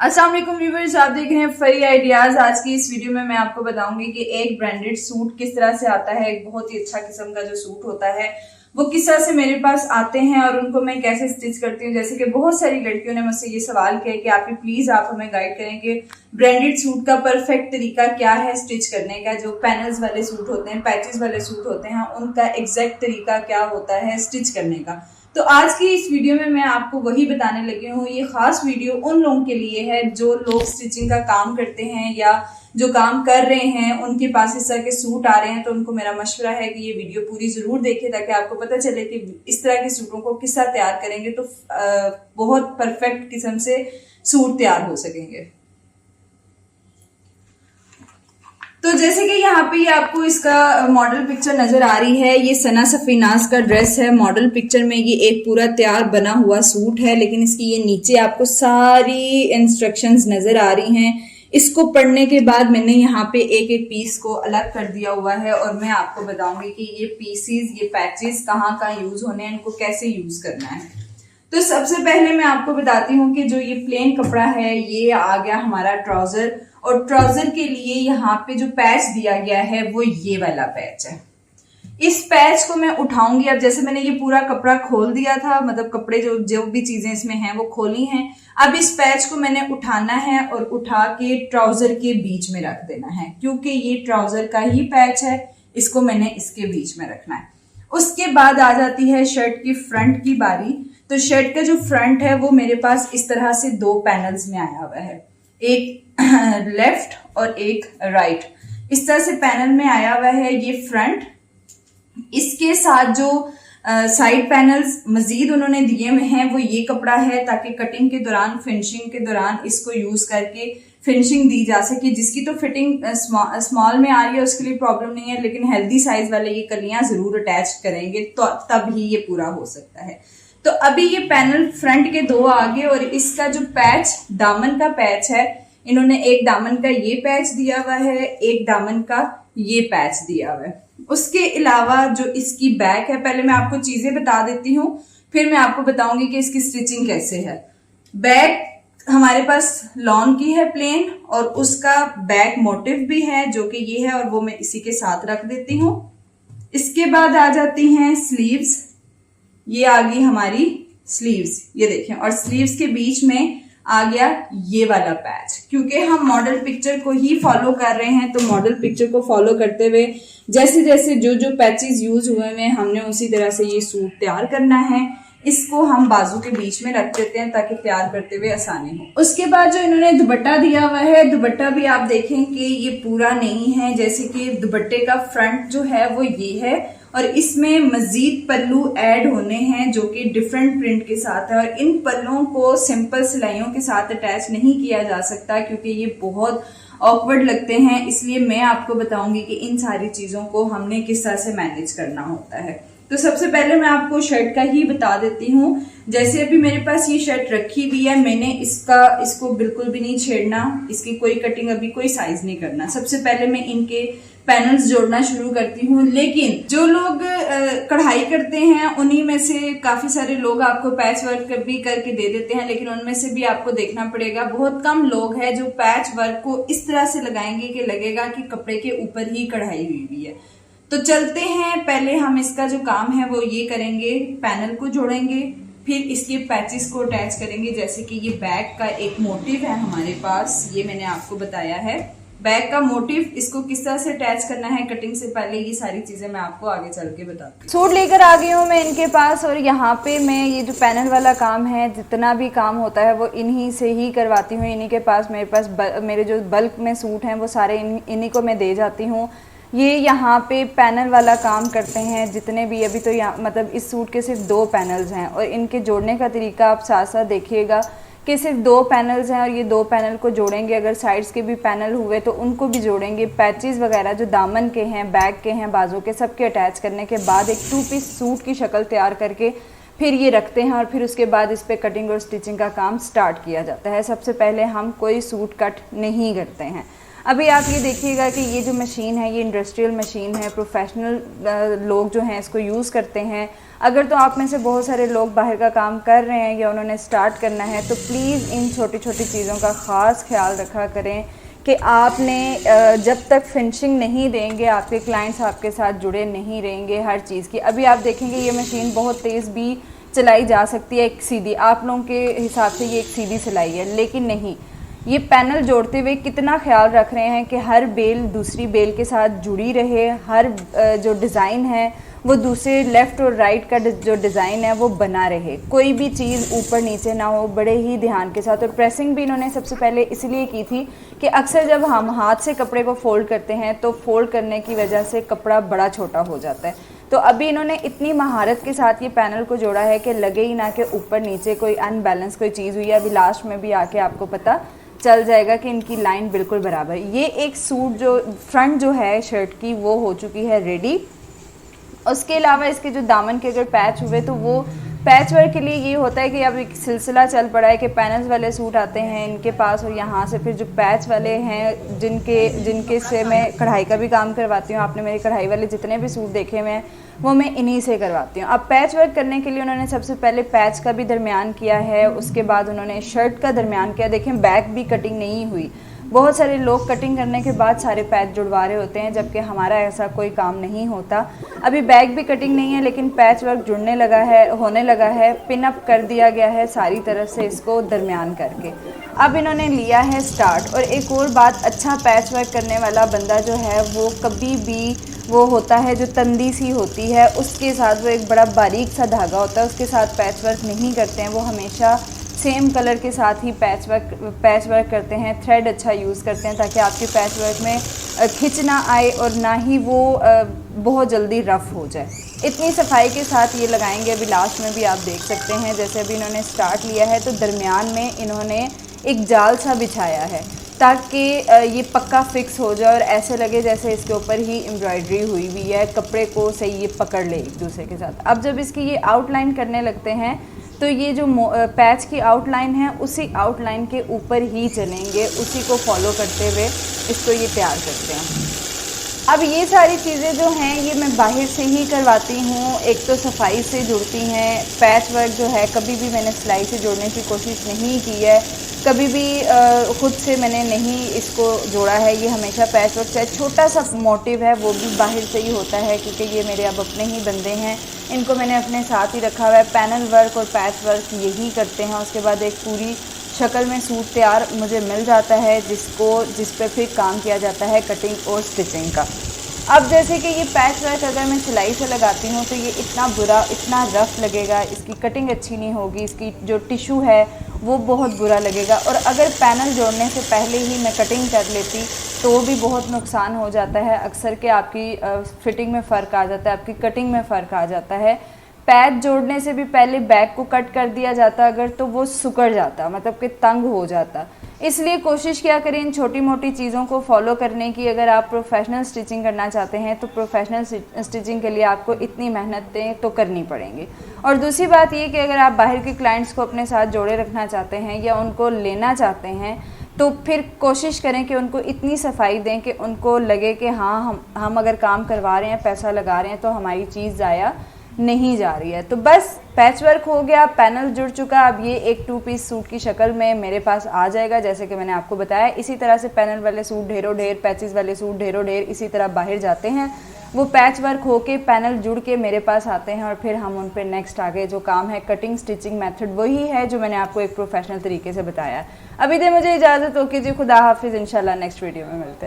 अस्सलाम वालेकुम व्यूअर्स, आप देख रहे हैं फरी आइडियाज। आज की इस वीडियो में मैं आपको बताऊंगी कि एक ब्रांडेड सूट किस तरह से आता है। एक बहुत ही अच्छा किस्म का जो सूट होता है वो किस तरह से मेरे पास आते हैं और उनको मैं कैसे स्टिच करती हूँ। जैसे कि बहुत सारी लड़कियों ने मुझसे ये सवाल किया कि आप प्लीज आप हमें गाइड करें कि ब्रांडेड सूट का परफेक्ट तरीका क्या है स्टिच करने का। जो पैनल्स वाले सूट होते हैं, पैचेस वाले सूट होते हैं, उनका एग्जैक्ट तरीका क्या होता है स्टिच करने का। तो आज की इस वीडियो में मैं आपको वही बताने लगी हूँ। ये खास वीडियो उन लोगों के लिए है जो लोग स्टिचिंग का काम करते हैं या जो काम कर रहे हैं, उनके पास इस तरह के सूट आ रहे हैं। तो उनको मेरा मशवरा है कि ये वीडियो पूरी जरूर देखें ताकि आपको पता चले कि इस तरह के सूटों को किस तरह तैयार करेंगे तो बहुत परफेक्ट किस्म से सूट तैयार हो सकेंगे। तो जैसे कि यहाँ पे आपको इसका मॉडल पिक्चर नजर आ रही है, ये सना सफीनाज का ड्रेस है। मॉडल पिक्चर में ये एक पूरा तैयार बना हुआ सूट है, लेकिन इसकी ये नीचे आपको सारी इंस्ट्रक्शंस नजर आ रही हैं। इसको पढ़ने के बाद मैंने यहाँ पे एक एक पीस को अलग कर दिया हुआ है और मैं आपको बताऊंगी कि ये पीसीज, ये पैचेस कहाँ यूज होने हैं, इनको कैसे यूज करना है। तो सबसे पहले मैं आपको बताती हूँ कि जो ये प्लेन कपड़ा है ये आ गया हमारा ट्राउजर, और ट्राउजर के लिए यहाँ पे जो पैच दिया गया है वो ये वाला पैच है। इस पैच को मैं उठाऊंगी। अब जैसे मैंने ये पूरा कपड़ा खोल दिया था, मतलब कपड़े जो भी चीजें इसमें हैं वो खोली हैं। अब इस पैच को मैंने उठाना है और उठा के ट्राउजर के बीच में रख देना है, क्योंकि ये ट्राउजर का ही पैच है, इसको मैंने इसके बीच में रखना है। उसके बाद आ जाती है शर्ट की फ्रंट की बारी। तो शर्ट का जो फ्रंट है वो मेरे पास इस तरह से दो पैनल्स में आया हुआ है, एक लेफ्ट और एक राइट। इस तरह से पैनल में आया हुआ है ये फ्रंट। इसके साथ जो साइड पैनल्स मजीद उन्होंने दिए हुए हैं वो ये कपड़ा है, ताकि कटिंग के दौरान, फिनिशिंग के दौरान इसको यूज करके फिनिशिंग दी जा सके। जिसकी तो फिटिंग स्मॉल में आ रही है उसके लिए प्रॉब्लम नहीं है, लेकिन हेल्दी साइज वाले ये कलियां जरूर अटैच करेंगे तो तब ही ये पूरा हो सकता है। तो अभी ये पैनल फ्रंट के दो आगे, और इसका जो पैच दामन का पैच है, इन्होंने एक दामन का ये पैच दिया हुआ है, एक दामन का ये पैच दिया हुआ है। उसके अलावा जो इसकी बैक है, पहले मैं आपको चीजें बता देती हूँ, फिर मैं आपको बताऊंगी कि इसकी स्टिचिंग कैसे है। बैक हमारे पास लॉन की है प्लेन, और उसका बैक मोटिव भी है जो कि ये है, और वो मैं इसी के साथ रख देती हूँ। इसके बाद आ जाती हैं स्लीव्स। ये आ गई हमारी स्लीव्स, ये देखें, और स्लीव्स के बीच में आ गया ये वाला पैच। क्योंकि हम मॉडल पिक्चर को ही फॉलो कर रहे हैं, तो मॉडल पिक्चर को फॉलो करते हुए जैसे जैसे जो पैचेस यूज हुए हैं हमने उसी तरह से ये सूट तैयार करना है। इसको हम बाजू के बीच में रख देते हैं ताकि तैयार करते हुए आसानी हो। उसके बाद जो इन्होंने दुपट्टा दिया हुआ है, दुपट्टा भी आप देखें कि ये पूरा नहीं है। जैसे कि दुपट्टे का फ्रंट जो है वो ये है, और इसमें मजीद पल्लू ऐड होने हैं जो कि डिफरेंट प्रिंट के साथ है, और इन पल्लुओं को सिंपल सिलाइयों के साथ अटैच नहीं किया जा सकता क्योंकि ये बहुत ऑकवर्ड लगते हैं। इसलिए मैं आपको बताऊंगी कि इन सारी चीजों को हमने किस तरह से मैनेज करना होता है। तो सबसे पहले मैं आपको शर्ट का ही बता देती हूँ। जैसे अभी मेरे पास ये शर्ट रखी हुई है, मैंने इसको बिल्कुल भी नहीं छेड़ना, इसकी कोई कटिंग, अभी कोई साइज नहीं करना। सबसे पहले मैं इनके पैनल्स जोड़ना शुरू करती हूँ। लेकिन जो लोग कढ़ाई करते हैं उन्हीं में से काफी सारे लोग आपको पैच वर्क भी करके दे देते हैं, लेकिन उनमें से भी आपको देखना पड़ेगा। बहुत कम लोग हैं जो पैच वर्क को इस तरह से लगाएंगे कि लगेगा कि कपड़े के ऊपर ही कढ़ाई हुई है। तो चलते हैं, पहले हम इसका जो काम है वो ये करेंगे, पैनल को जोड़ेंगे, फिर इसके पैचेस को अटैच करेंगे। जैसे कि ये बैक का एक मोटिव है हमारे पास, ये मैंने आपको बताया है बैक का मोटिव, इसको किस तरह से अटैच करना है कटिंग से पहले, ये सारी चीजें मैं आपको आगे चल के बताती हूँ। सूट लेकर आ गई हूँ मैं इनके पास, और यहाँ पे मैं ये जो पैनल वाला काम है, जितना भी काम होता है वो इन्हीं से ही करवाती हूँ। इन्हीं के पास मेरे जो बल्क में सूट हैं वो सारे इन्हीं को मैं दे जाती हूँ। ये यहाँ पे पैनल वाला काम करते हैं जितने भी। अभी तो यहाँ मतलब इस सूट के सिर्फ दो पैनल्स हैं, और इनके जोड़ने का तरीका आप साथ साथ देखिएगा कि सिर्फ दो पैनल्स हैं, और ये दो पैनल को जोड़ेंगे। अगर साइड्स के भी पैनल हुए तो उनको भी जोड़ेंगे। पैचेस वगैरह जो दामन के हैं, बैक के हैं, बाजू के, सबके अटैच करने के बाद एक 2 पीस सूट की शक्ल तैयार करके फिर ये रखते हैं, और फिर उसके बाद इस पर कटिंग और स्टिचिंग का काम स्टार्ट किया जाता है। सबसे पहले हम कोई सूट कट नहीं करते हैं। अभी आप ये देखिएगा कि ये जो मशीन है ये इंडस्ट्रियल मशीन है, प्रोफेशनल लोग जो हैं इसको यूज़ करते हैं। अगर तो आप में से बहुत सारे लोग बाहर का काम कर रहे हैं या उन्होंने स्टार्ट करना है तो प्लीज़ इन छोटी छोटी चीज़ों का ख़ास ख्याल रखा करें कि आपने जब तक फिनिशिंग नहीं देंगे आपके क्लाइंट्स आपके साथ जुड़े नहीं रहेंगे हर चीज़ की। अभी आप देखेंगे ये मशीन बहुत तेज़ भी चलाई जा सकती है, एक सीधी, आप लोगों के हिसाब से ये एक सीधी सिलाई है, लेकिन नहीं, ये पैनल जोड़ते हुए कितना ख्याल रख रहे हैं कि हर बेल दूसरी बेल के साथ जुड़ी रहे, हर जो डिज़ाइन है वो दूसरे लेफ़्ट और राइट का जो डिज़ाइन है वो बना रहे, कोई भी चीज़ ऊपर नीचे ना हो, बड़े ही ध्यान के साथ। और प्रेसिंग भी इन्होंने सबसे पहले इसलिए की थी कि अक्सर जब हम हाथ से कपड़े को फोल्ड करते हैं तो फोल्ड करने की वजह से कपड़ा बड़ा छोटा हो जाता है। तो अभी इन्होंने इतनी महारत के साथ ये पैनल को जोड़ा है कि लगे ही ना कि ऊपर नीचे कोई अनबैलेंस कोई चीज़ हुई है। अभी लास्ट में भी आके आपको पता चल जाएगा कि इनकी लाइन बिल्कुल बराबर। ये एक सूट जो फ्रंट जो है शर्ट की वो हो चुकी है रेडी। उसके अलावा इसके जो दामन के अगर पैच हुए तो वो पैच वर्क के लिए ये होता है कि अब एक सिलसिला चल पड़ा है कि पैनल्स वाले सूट आते हैं इनके पास और यहाँ से फिर जो पैच वाले हैं जिनके से मैं कढ़ाई का भी काम करवाती हूँ, आपने मेरे कढ़ाई वाले जितने भी सूट देखे हुए हैं वो मैं इन्हीं से करवाती हूँ। अब पैच वर्क करने के लिए उन्होंने सबसे पहले पैच का भी दरमियान किया है, उसके बाद उन्होंने शर्ट का दरमियान किया। देखें बैक भी कटिंग नहीं हुई, बहुत सारे लोग कटिंग करने के बाद सारे पैच जुड़वा रहे होते हैं जबकि हमारा ऐसा कोई काम नहीं होता। अभी बैक भी कटिंग नहीं है लेकिन पैच वर्क जुड़ने लगा है, होने लगा है, पिन अप कर दिया गया है सारी तरफ से इसको दरमियान करके। अब इन्होंने लिया है स्टार्ट। और एक और बात, अच्छा पैच वर्क करने वाला बंदा जो है वो कभी भी वो होता है जो तंदी सी होती है उसके साथ वो एक बड़ा बारीक सा धागा होता है उसके साथ पैच वर्क नहीं करते हैं, वो हमेशा सेम कलर के साथ ही पैच वर्क करते हैं, थ्रेड अच्छा यूज़ करते हैं ताकि आपके पैच वर्क में खिंच ना आए और ना ही वो बहुत जल्दी रफ़ हो जाए। इतनी सफाई के साथ ये लगाएंगे। अभी लास्ट में भी आप देख सकते हैं जैसे अभी इन्होंने स्टार्ट लिया है तो दरमियान में इन्होंने एक जाल सा बिछाया है ताकि ये पक्का फिक्स हो जाए और ऐसे लगे जैसे इसके ऊपर ही एम्ब्रॉयडरी हुई हुई है, कपड़े को सही ये पकड़ ले एक दूसरे के साथ। अब जब इसकी ये आउटलाइन करने लगते हैं तो ये जो पैच की आउटलाइन है उसी आउटलाइन के ऊपर ही चलेंगे, उसी को फॉलो करते हुए इसको ये तैयार करते हैं। अब ये सारी चीज़ें जो हैं ये मैं बाहर से ही करवाती हूँ। एक तो सफाई से जुड़ती हैं, पैच वर्क जो है कभी भी मैंने सिलाई से जोड़ने की कोशिश नहीं की है, कभी भी ख़ुद से मैंने नहीं इसको जोड़ा है। ये हमेशा पैच वर्क चाहे छोटा सा मोटिव है वो भी बाहर से ही होता है क्योंकि ये मेरे अब अपने ही बंदे हैं, इनको मैंने अपने साथ ही रखा हुआ है। पैनल वर्क और पैच वर्क यही करते हैं। उसके बाद एक पूरी शक्ल में सूट तैयार मुझे मिल जाता है जिस पे फिर काम किया जाता है कटिंग और स्टिचिंग का। अब जैसे कि ये पैच वर्क अगर मैं सिलाई से लगाती हूँ तो ये इतना बुरा, इतना रफ़ लगेगा, इसकी कटिंग अच्छी नहीं होगी, इसकी जो टिशू है वो बहुत बुरा लगेगा। और अगर पैनल जोड़ने से पहले ही मैं कटिंग कर लेती तो भी बहुत नुकसान हो जाता है। अक्सर के आपकी फिटिंग में फ़र्क आ जाता है, आपकी कटिंग में फ़र्क आ जाता है। पैच जोड़ने से भी पहले बैक को कट कर दिया जाता अगर तो वो सिकुड़ जाता, मतलब कि तंग हो जाता। इसलिए कोशिश किया करें इन छोटी मोटी चीज़ों को फॉलो करने की। अगर आप प्रोफेशनल स्टिचिंग करना चाहते हैं तो प्रोफेशनल स्टिचिंग के लिए आपको इतनी मेहनतें तो करनी पड़ेंगी। और दूसरी बात ये कि अगर आप बाहर के क्लाइंट्स को अपने साथ जोड़े रखना चाहते हैं या उनको लेना चाहते हैं तो फिर कोशिश करें कि उनको इतनी सफाई दें कि उनको लगे कि हाँ हम अगर काम करवा रहे हैं, पैसा लगा रहे हैं तो हमारी चीज़ ज़ाया नहीं जा रही है। तो बस पैच वर्क हो गया, पैनल जुड़ चुका। अब ये एक 2 पीस सूट की शक्ल में मेरे पास आ जाएगा जैसे कि मैंने आपको बताया। इसी तरह से पैनल वाले सूट ढेरों ढेर, पैचेस वाले सूट ढेरों ढेर इसी तरह बाहर जाते हैं। वो पैच वर्क होके पैनल जुड़ के मेरे पास आते हैं और फिर हम उन पर नेक्स्ट आगे जो काम है कटिंग स्टिचिंग मेथड वही है जो मैंने आपको एक प्रोफेशनल तरीके से बताया। अभी दे मुझे इजाज़त हो कीजिए, खुदा हाफिज़, इंशाल्लाह नेक्स्ट वीडियो में मिलते हैं।